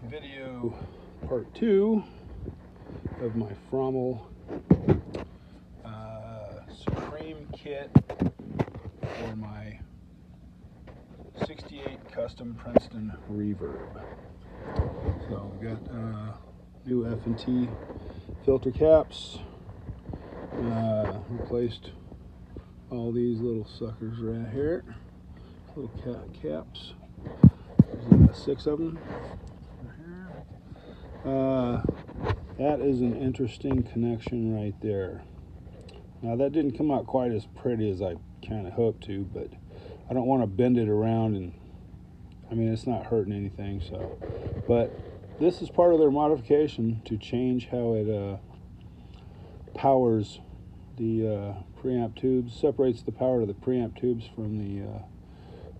video part 2 of my Fromel Supreme Kit for my 68 custom Princeton Reverb. So we got new F&T filter caps, replaced all these little suckers right here, little caps. There's 6 of them right here. That is an interesting connection right there. Now that didn't come out quite as pretty as I kind of hoped to, but I don't want to bend it around, and I mean it's not hurting anything. So, but this is part of their modification to change how it powers the preamp tubes, separates the power to the preamp tubes from the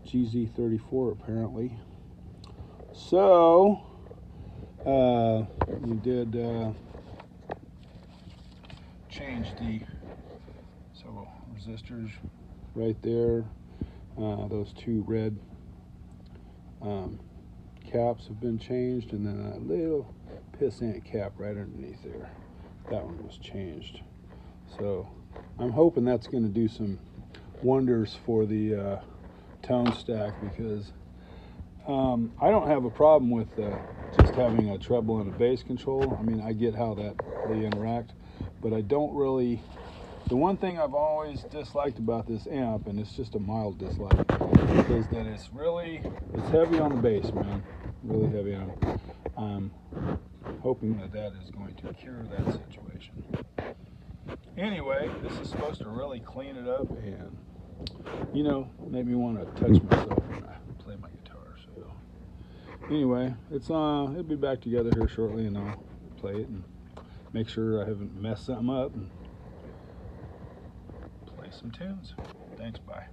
GZ34 apparently. So we did change the several resistors right there. Those 2 red caps have been changed, and then that little pissant cap right underneath there, that one was changed. So I'm hoping that's going to do some wonders for the tone stack, because I don't have a problem with just having a treble and a bass control. I mean, I get how they interact, but I don't really. The one thing I've always disliked about this amp, and it's just a mild dislike, is that it's heavy on the bass, man. Really heavy on it. I'm hoping that is going to cure that situation. Anyway, this is supposed to really clean it up and, you know, make me want to touch myself when I play my guitar. So anyway, it'll be back together here shortly, and I'll play it and make sure I haven't messed something up and play some tunes. Thanks, bye.